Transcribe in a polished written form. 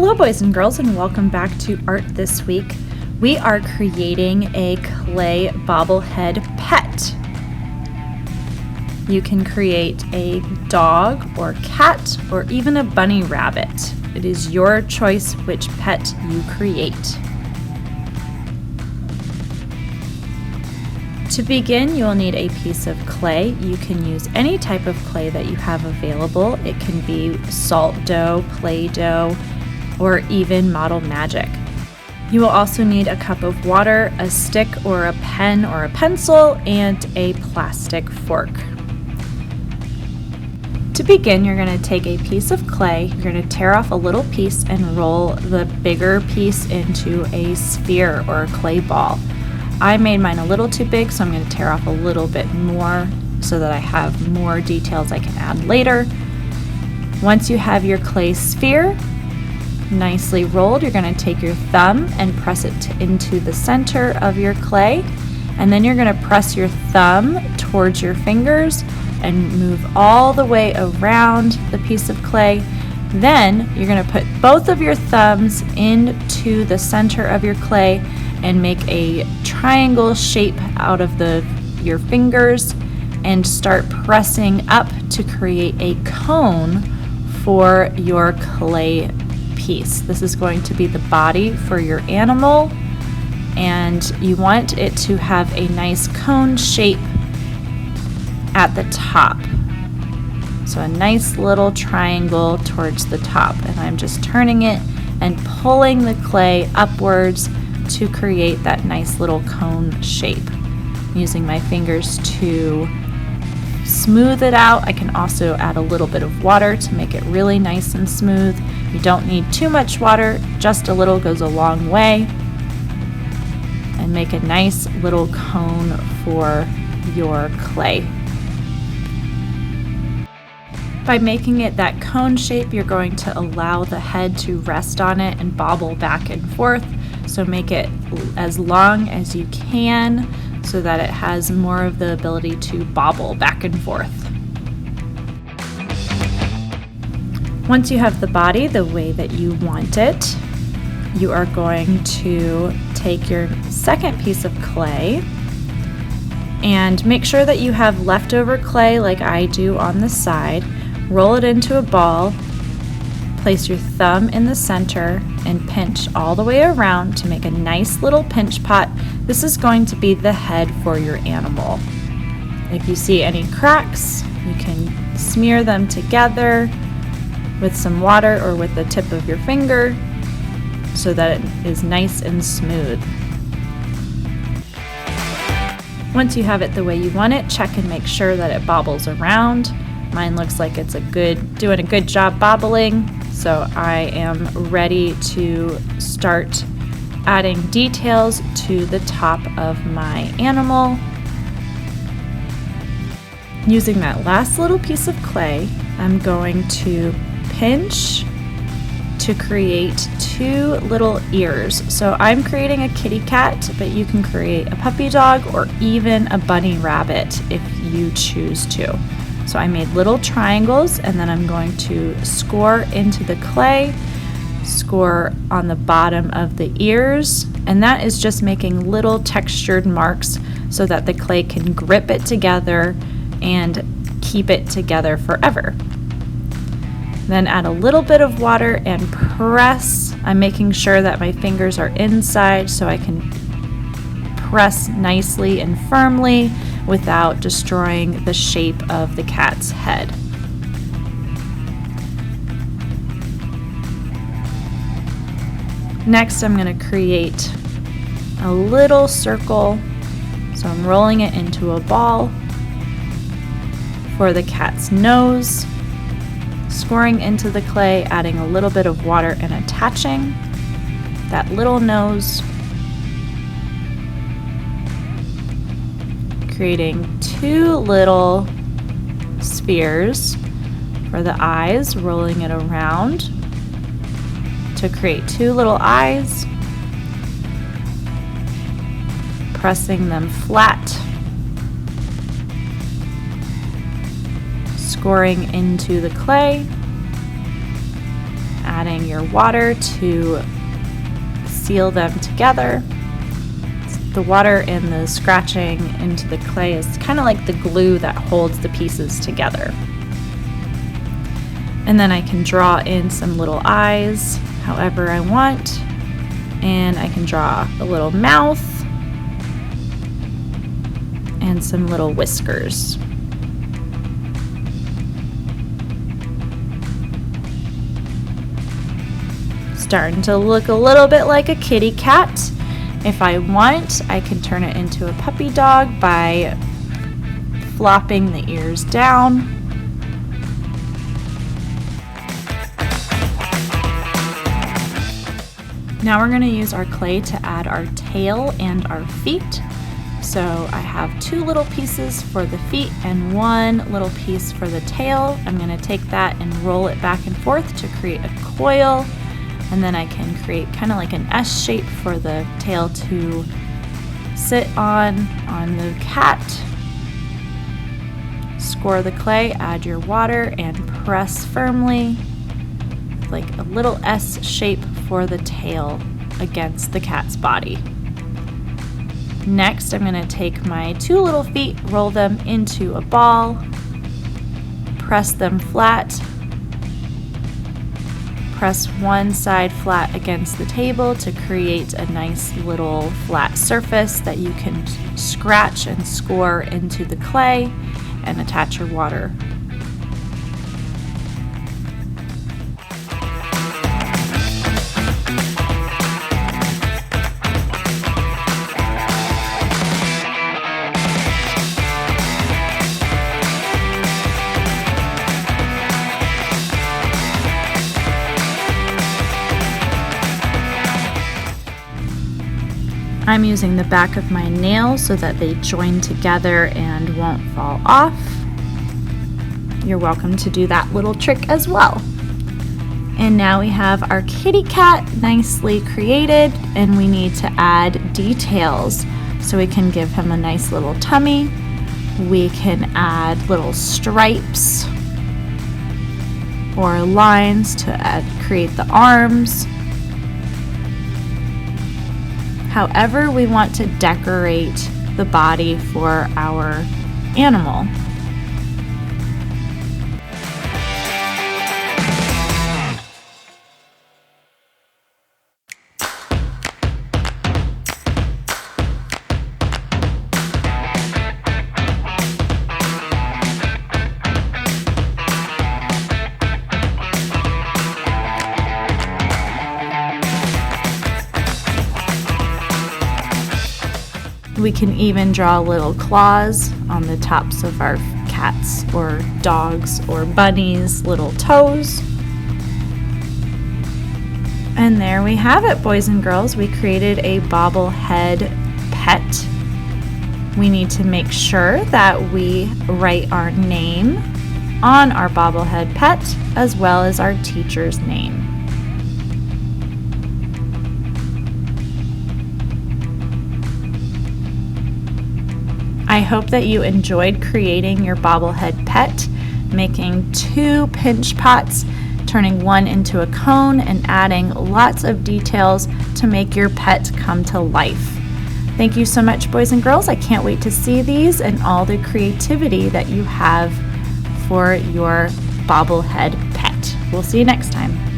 Hello boys and girls, and welcome back to Art This Week. We are creating a clay bobblehead pet. You can create a dog or cat or even a bunny rabbit. It is your choice which pet you create. To begin, you will need a piece of clay. You can use any type of clay that you have available. It can be salt dough, Play-Doh, or even Model Magic. You will also need a cup of water, a stick or a pen or a pencil, and a plastic fork. To begin, you're going to take a piece of clay, you're going to tear off a little piece and roll the bigger piece into a sphere or a clay ball. I made mine a little too big, so I'm going to tear off a little bit more so that I have more details I can add later. Once you have your clay sphere nicely rolled, you're going to take your thumb and press it into the center of your clay, and then you're going to press your thumb towards your fingers and move all the way around the piece of clay. Then you're going to put both of your thumbs into the center of your clay and make a triangle shape out of your fingers and start pressing up to create a cone for your clay piece. This is going to be the body for your animal, and you want it to have a nice cone shape at the top. So a nice little triangle towards the top, and I'm just turning it and pulling the clay upwards to create that nice little cone shape. I'm using my fingers to smooth it out. I can also add a little bit of water to make it really nice and smooth. You don't need too much water, just a little goes a long way. And make a nice little cone for your clay. By making it that cone shape, you're going to allow the head to rest on it and bobble back and forth. So make it as long as you can so that it has more of the ability to bobble back and forth. Once you have the body the way that you want it, you are going to take your second piece of clay and make sure that you have leftover clay like I do on the side. Roll it into a ball, place your thumb in the center, and pinch all the way around to make a nice little pinch pot. This is going to be the head for your animal. If you see any cracks, you can smear them together with some water or with the tip of your finger so that it is nice and smooth. Once you have it the way you want it, check and make sure that it bobbles around. Mine looks like it's doing a good job bobbling, so I am ready to start adding details to the top of my animal. Using that last little piece of clay, I'm going to pinch to create two little ears. So I'm creating a kitty cat, but you can create a puppy dog or even a bunny rabbit if you choose to. So I made little triangles, and then I'm going to score into the clay, score on the bottom of the ears, and that is just making little textured marks so that the clay can grip it together and keep it together forever. Then add a little bit of water and press. I'm making sure that my fingers are inside so I can press nicely and firmly without destroying the shape of the cat's head. Next, I'm going to create a little circle. So I'm rolling it into a ball for the cat's nose, scoring into the clay, adding a little bit of water and attaching that little nose, creating two little spheres for the eyes, rolling it around to create two little eyes, pressing them flat, scoring into the clay, Adding your water to seal them together. The water and the scratching into the clay is kind of like the glue that holds the pieces together. And then I can draw in some little eyes however I want, and I can draw a little mouth and some little whiskers. Starting to look a little bit like a kitty cat. If I want, I can turn it into a puppy dog by flopping the ears down. Now we're going to use our clay to add our tail and our feet. So I have 2 little pieces for the feet and 1 little piece for the tail. I'm going to take that and roll it back and forth to create a coil. And then I can create kind of like an S shape for the tail to sit on the cat. Score the clay, add your water, and press firmly, like a little S shape for the tail against the cat's body. Next, I'm going to take my 2 little feet, roll them into a ball, press them flat. Press one side flat against the table to create a nice little flat surface that you can scratch and score into the clay and attach your water. I'm using the back of my nails so that they join together and won't fall off. You're welcome to do that little trick as well. And now we have our kitty cat nicely created, and we need to add details. So we can give him a nice little tummy. We can add little stripes or lines to create the arms. However we want to decorate the body for our animal. We can even draw little claws on the tops of our cats or dogs or bunnies' little toes. And there we have it, boys and girls. We created a Bobble Head Pet. We need to make sure that we write our name on our Bobble Head Pet as well as our teacher's name. I hope that you enjoyed creating your bobblehead pet, making 2 pinch pots, turning one into a cone, and adding lots of details to make your pet come to life. Thank you so much, boys and girls. I can't wait to see these and all the creativity that you have for your bobblehead pet. We'll see you next time.